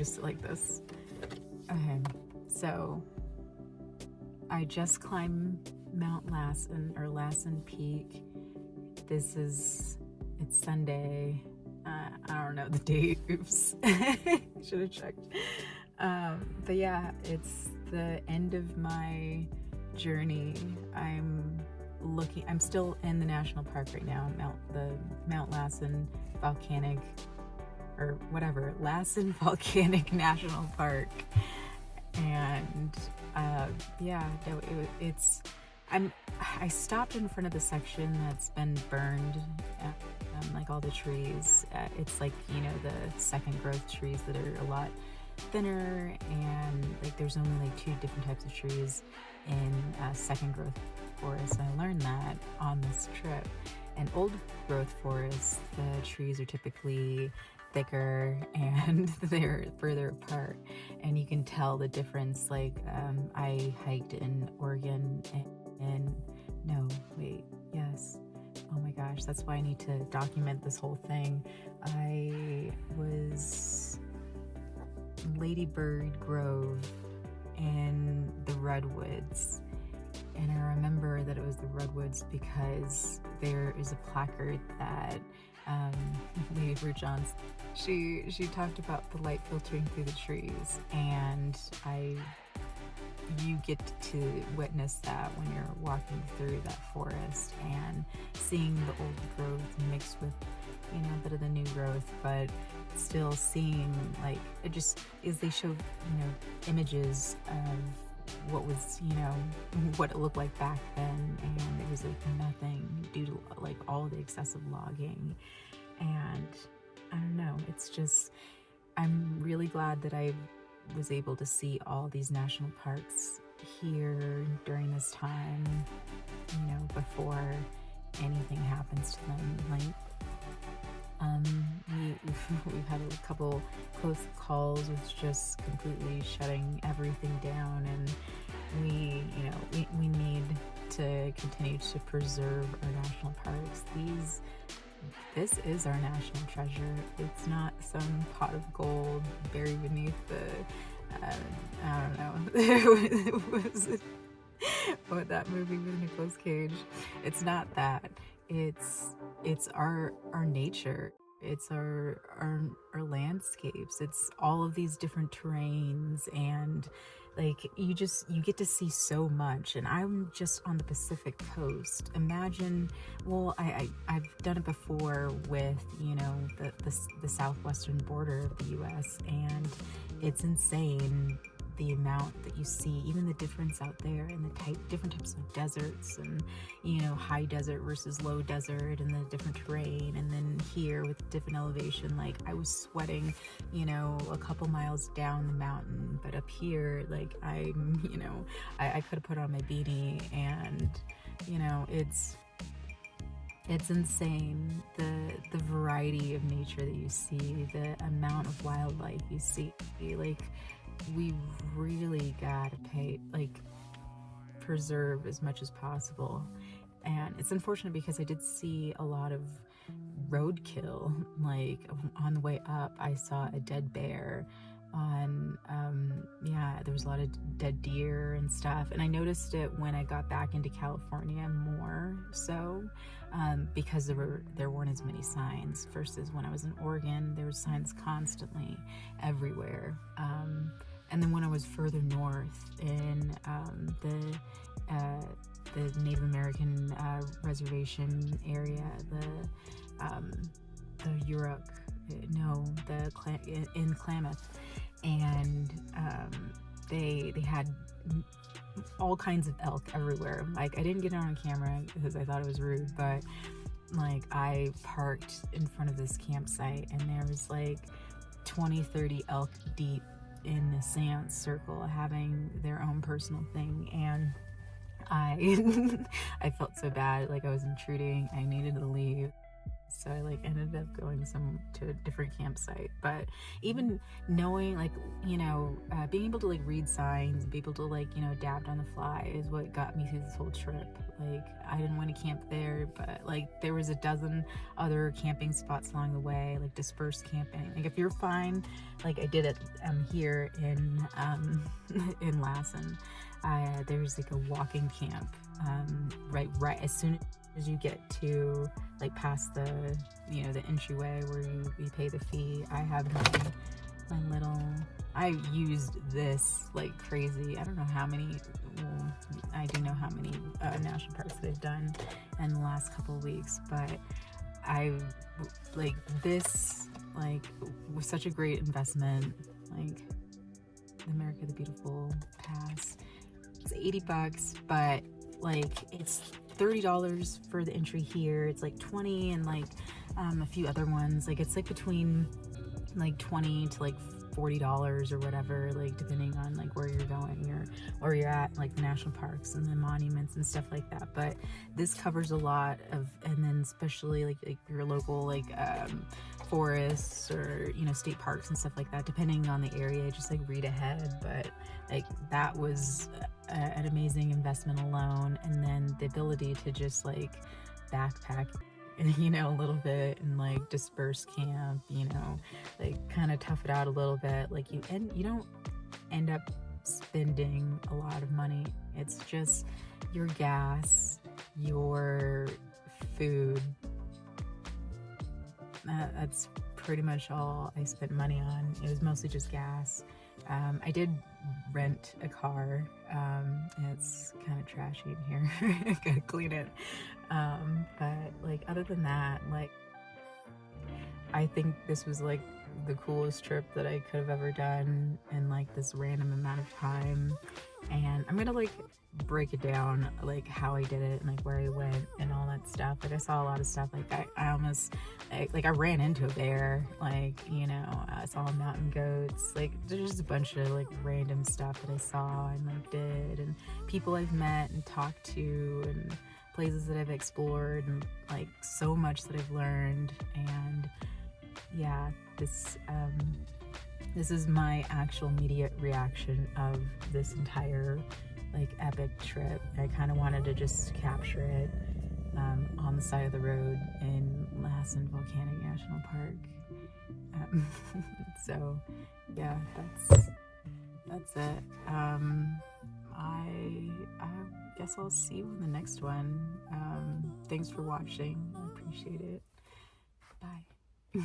just like this. Okay, so I just climbed Mount Lassen, or Lassen Peak. It's Sunday. I don't know the date. Oops. Should have checked. But yeah, it's the end of my journey. I'm still in the national park right now, Mount Lassen Volcanic, or whatever, Lassen Volcanic National Park. And I stopped in front of the section that's been burned, like all the trees. It's like, the second growth trees that are a lot thinner, and like there's only like 2 different types of trees in second growth forest. And I learned that on this trip. And old growth forests, the trees are typically thicker and they're further apart, and you can tell the difference. Like I hiked in Oregon oh my gosh, that's why I need to document this whole thing. I was Lady Bird Grove in the Redwoods, and I remember that it was the Redwoods because there is a placard that Lady Bird Johnson, she talked about the light filtering through the trees, and you get to witness that when you're walking through that forest and seeing the old growth mixed with, a bit of the new growth, but still seeing, like, it just is, they show, images of what was, what it looked like back then, and it was like nothing due to like all the excessive logging. And I don't know, it's just, I'm really glad that I was able to see all these national parks here during this time, before anything happens to them. Like, we've had a couple close calls with just completely shutting everything down, and we need to continue to preserve our national parks. This is our national treasure. It's not some pot of gold buried beneath the, I don't know, what that movie with Nicolas Cage. It's not that. It's our nature. It's our landscapes. It's all of these different terrains, and like you get to see so much. And I'm just on the Pacific coast. Imagine, well, I've done it before with the southwestern border of the U.S., and it's insane the amount that you see, even the difference out there, and the different types of deserts, and high desert versus low desert, and the different terrain. And then here with different elevation, like I was sweating a couple miles down the mountain, but up here, like I'm I could have put on my beanie, and it's insane, the variety of nature that you see, the amount of wildlife you see. Like, we really gotta preserve as much as possible. And it's unfortunate because I did see a lot of roadkill. Like on the way up, I saw a dead bear on there was a lot of dead deer and stuff, and I noticed it when I got back into California more so, because there weren't as many signs versus when I was in Oregon. There were signs constantly everywhere. And then when I was further north in the Native American reservation area, in Klamath, and they had all kinds of elk everywhere. Like, I didn't get it on camera because I thought it was rude, but like I parked in front of this campsite, and there was like 20-30 elk deep in a seance circle having their own personal thing. And I felt so bad, like I was intruding. I needed to leave. so I like ended up going to a different campsite. But even knowing, like, being able to like read signs and be able to like adapt on the fly is what got me through this whole trip. Like, I didn't want to camp there, but like there was a dozen other camping spots along the way, like dispersed camping. Like if you're fine, like I did it here in in Lassen. There's like a walking camp right as soon as you get to like past the the entryway where you pay the fee. I have my little, I used this like crazy. I don't know how many, well, I do know how many national parks that I've done in the last couple of weeks, but I like this like was such a great investment. Like the America the Beautiful pass, it's $80, but like it's $30 for the entry here. It's like 20 and like a few other ones. Like it's like between like 20 to like $40 or whatever, like depending on like where you're going or where you're at, like the national parks and the monuments and stuff like that. But this covers a lot of, and then especially like your local like forests or state parks and stuff like that, depending on the area. Just like read ahead. But like that was an amazing investment alone. And then the ability to just like backpack a little bit and like disperse camp, like kind of tough it out a little bit. Like you don't end up spending a lot of money. It's just your gas, your food. That's pretty much all I spent money on. It was mostly just gas. I did rent a car. It's kind of trashy in here. Gotta clean it. But like other than that, like I think this was like the coolest trip that I could have ever done in like this random amount of time. And I'm gonna like break it down, like how I did it and like where I went and all that stuff. Like I saw a lot of stuff. Like I almost like I ran into a bear. Like I saw mountain goats. Like there's just a bunch of like random stuff that I saw and like did, and people I've met and talked to, and places that I've explored, and like so much that I've learned. And yeah, this is my actual immediate reaction of this entire like epic trip. I kind of wanted to just capture it on the side of the road in Lassen Volcanic National Park. So yeah, that's it. I guess I'll see you in the next one. Thanks for watching. I appreciate it. Bye.